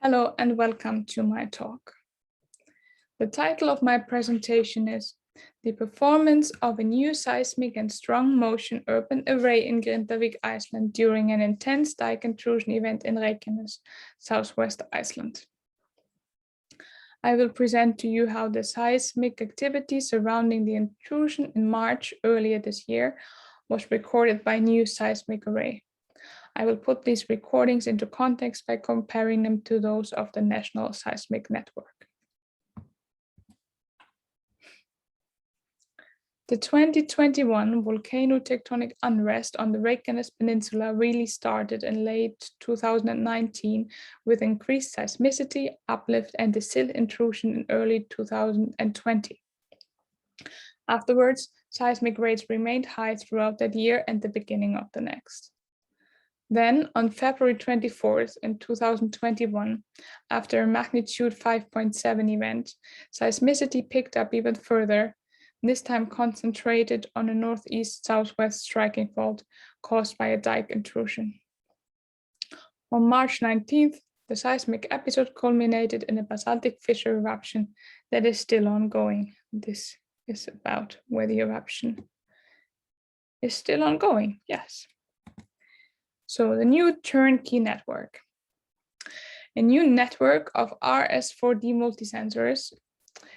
Hello and welcome to my talk. The title of my presentation is The Performance of a New Seismic and Strong Motion Urban Array in Grindavík, Iceland during an intense dyke intrusion event in Reykjanes, southwest Iceland. I will present to you how the seismic activity surrounding the intrusion in March earlier this year was recorded by new seismic array. I will put these recordings into context by comparing them to those of the National Seismic Network. The 2021 volcano-tectonic unrest on the Reykjanes Peninsula really started in late 2019 with increased seismicity, uplift, and the sill intrusion in early 2020. Afterwards, seismic rates remained high throughout that year and the beginning of the next. Then, on February 24th in 2021, after a magnitude 5.7 event, seismicity picked up even further, this time concentrated on a northeast-southwest striking fault caused by a dike intrusion. On March 19th, the seismic episode culminated in a basaltic fissure eruption that is still ongoing. This is about where the eruption is still ongoing, yes. So the new TURNkey network. A new network of RS4D multisensors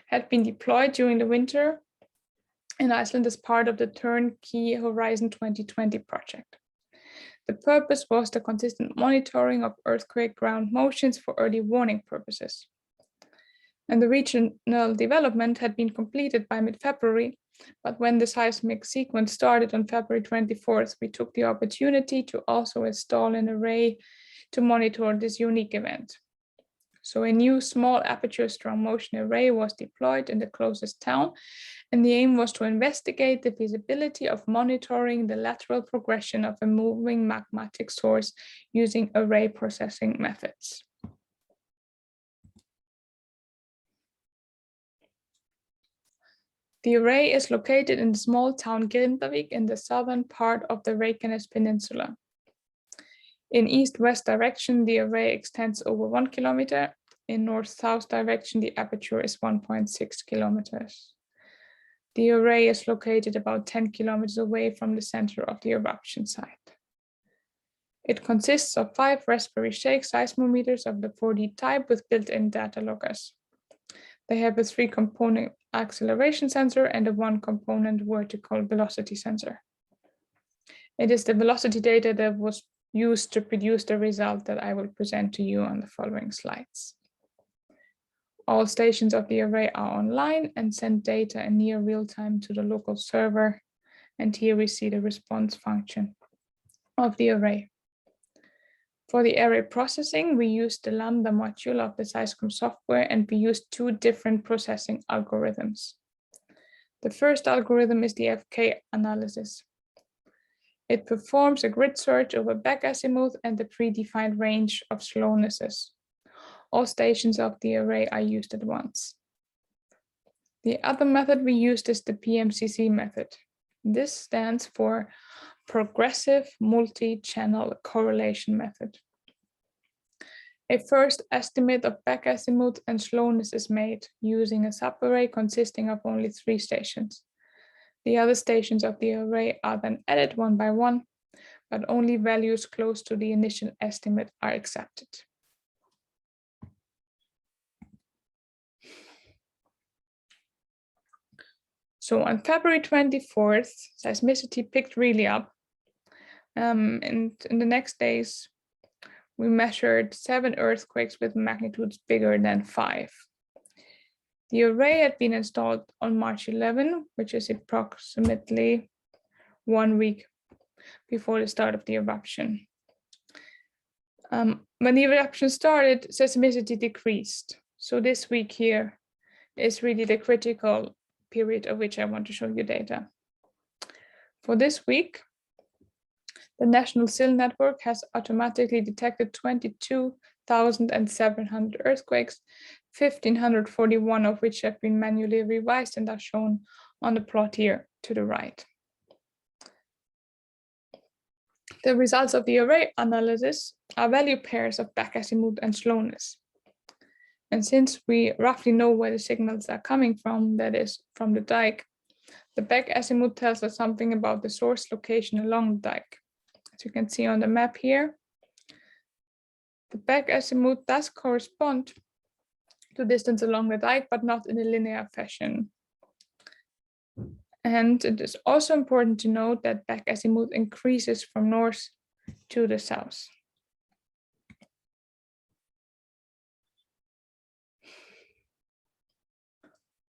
had been deployed during the winter in Iceland as part of the TURNkey Horizon 2020 project. The purpose was the consistent monitoring of earthquake ground motions for early warning purposes. And the regional development had been completed by mid-February, but when the seismic sequence started on February 24th, we took the opportunity to also install an array to monitor this unique event. So a new small aperture strong motion array was deployed in the closest town, and the aim was to investigate the feasibility of monitoring the lateral progression of a moving magmatic source using array processing methods. The array is located in the small town Grindavík in the southern part of the Reykjanes Peninsula. In east-west direction, the array extends over 1 kilometer. In north-south direction, the aperture is 1.6 kilometers. The array is located about 10 kilometers away from the center of the eruption site. It consists of 5 Raspberry Shake seismometers of the 4D type with built-in data loggers. They have a 3-component acceleration sensor and a 1-component vertical velocity sensor. It is the velocity data that was used to produce the result that I will present to you on the following slides. All stations of the array are online and send data in near real time to the local server. And here we see the response function of the array. For the array processing, we used the Lambda module of the Seiscom software, and we used 2 different processing algorithms. The first algorithm is the FK analysis. It performs a grid search over back azimuth and the predefined range of slownesses. All stations of the array are used at once. The other method we used is the PMCC method. This stands for Progressive Multi-Channel Correlation Method. A first estimate of back azimuth and slowness is made using a subarray consisting of only 3 stations. The other stations of the array are then added one by one, but only values close to the initial estimate are accepted. So on February 24th, seismicity picked really up. And in the next days, we measured 7 earthquakes with magnitudes bigger than 5. The array had been installed on March 11, which is approximately 1 week before the start of the eruption. When the eruption started, seismicity decreased. So this week here is really the critical period of which I want to show you data. For this week, the National Sill Network has automatically detected 22,700 earthquakes, 1,541 of which have been manually revised and are shown on the plot here to the right. The results of the array analysis are value pairs of back azimuth and slowness. And since we roughly know where the signals are coming from, that is from the dike, the back azimuth tells us something about the source location along the dike. As you can see on the map here, the back azimuth does correspond to distance along the dike, but not in a linear fashion. And it is also important to note that back azimuth increases from north to the south.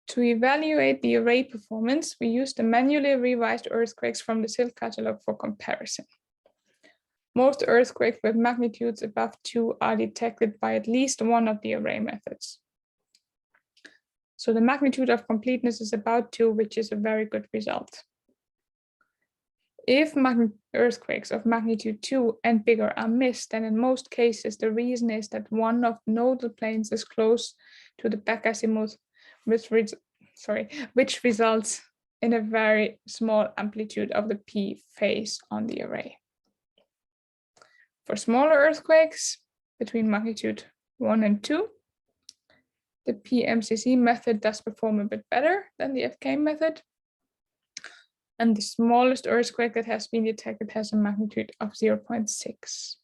To evaluate the array performance, we use the manually revised earthquakes from the SIL catalog for comparison. Most earthquakes with magnitudes above 2 are detected by at least one of the array methods. So the magnitude of completeness is about 2, which is a very good result. If earthquakes of magnitude 2 and bigger are missed, then in most cases, the reason is that one of the nodal planes is close to the back azimuth, which results in a very small amplitude of the P phase on the array. For smaller earthquakes between magnitude 1 and 2, the PMCC method does perform a bit better than the FK method. And the smallest earthquake that has been detected has a magnitude of 0.6.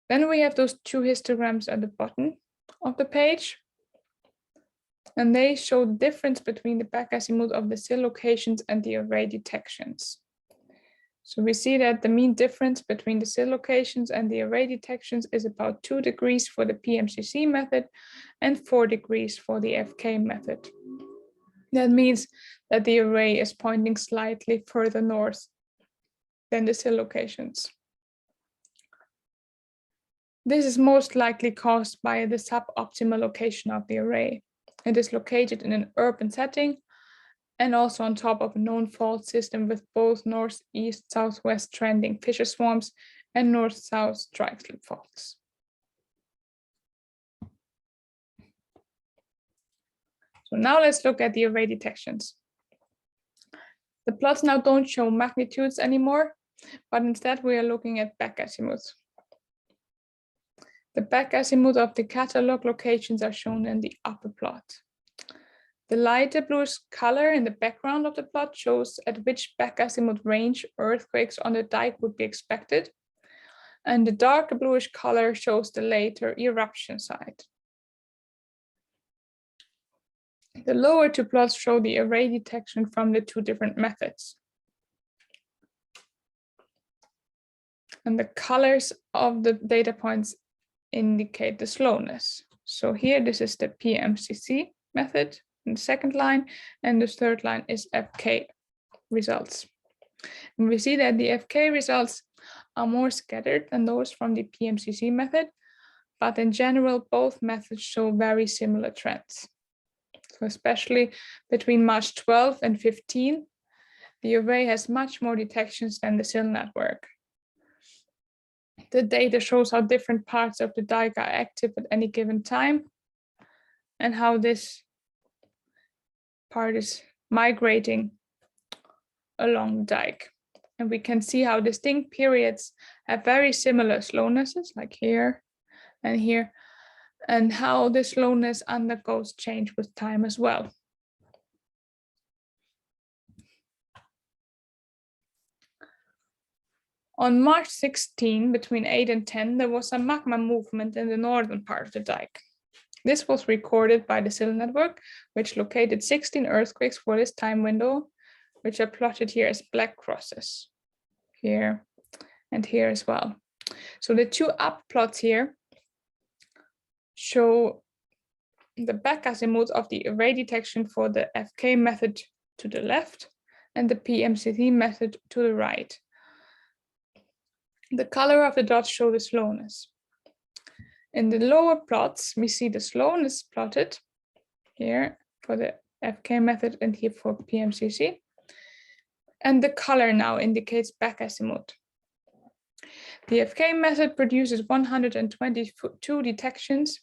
Then we have those 2 histograms at the bottom of the page. And they show the difference between the back azimuth of the SIL locations and the array detections. So we see that the mean difference between the SIL locations and the array detections is about 2 degrees for the PMCC method and 4 degrees for the FK method. That means that the array is pointing slightly further north than the SIL locations. This is most likely caused by the suboptimal location of the array. It is located in an urban setting and also on top of a known fault system with both northeast-southwest trending fissure swarms and north-south strike slip faults. So now let's look at the array detections. The plots now don't show magnitudes anymore, but instead we are looking at back azimuth. The back azimuth of the catalog locations are shown in the upper plot. The lighter bluish color in the background of the plot shows at which back azimuth range earthquakes on the dike would be expected, and the darker bluish color shows the later eruption site. The lower 2 plots show the array detection from the 2 different methods. And the colors of the data points indicate the slowness. So here, this is the PMCC method in the second line, and the third line is FK results. And we see that the FK results are more scattered than those from the PMCC method, but in general, both methods show very similar trends. So especially between March 12 and 15, the array has much more detections than the SIL network. The data shows how different parts of the dike are active at any given time and how this part is migrating along the dike. And we can see how distinct periods have very similar slownesses, like here and here, and how the slowness undergoes change with time as well. On March 16, between 8 and 10, there was a magma movement in the northern part of the dike. This was recorded by the SIL network, which located 16 earthquakes for this time window, which are plotted here as black crosses, here and here as well. So the 2 up plots here show the back azimuth of the array detection for the FK method to the left and the PMCC method to the right. The color of the dots show the slowness. In the lower plots, we see the slowness plotted here for the FK method and here for PMCC. And the color now indicates back azimuth. The FK method produces 122 detections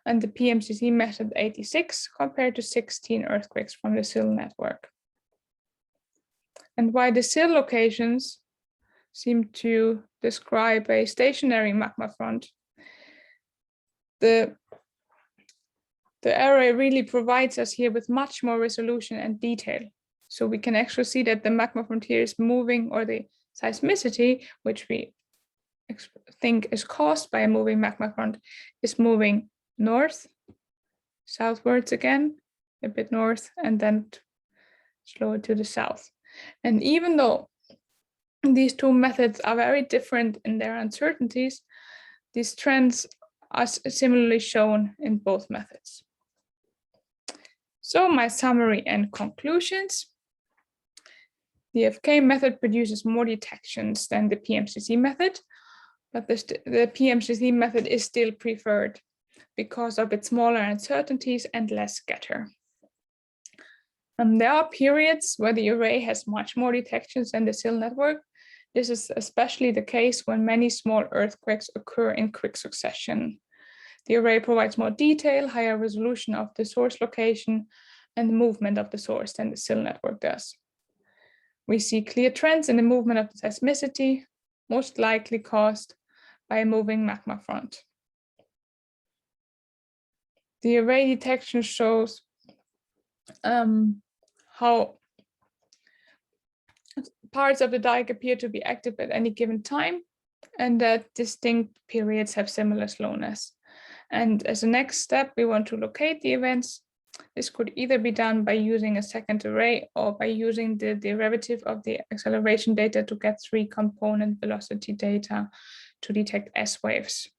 and the PMCC method 86 compared to 16 earthquakes from the SIL network. And why the SIL locations seem to describe a stationary magma front the array really provides us here with much more resolution and detail. So we can actually see that the magma frontier is moving, or the seismicity, which we think is caused by a moving magma front, is moving north, southwards again, a bit north, and then slower to the south. And even though these two methods are very different in their uncertainties, these trends are similarly shown in both methods. So my summary and conclusions. The FK method produces more detections than the PMCC method, but the PMCC method is still preferred because of its smaller uncertainties and less scatter. There are periods where the array has much more detections than the SIL network. This is especially the case when many small earthquakes occur in quick succession. The array provides more detail, higher resolution of the source location, and the movement of the source than the SIL network does. We see clear trends in the movement of the seismicity, most likely caused by a moving magma front. The array detection shows how parts of the dike appear to be active at any given time, and that distinct periods have similar slowness. And as a next step, we want to locate the events. This could either be done by using a second array or by using the derivative of the acceleration data to get 3-component velocity data to detect S waves.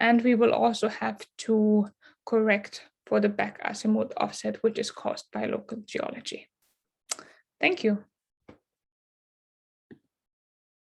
And we will also have to correct for the back azimuth offset, which is caused by local geology. Thank you.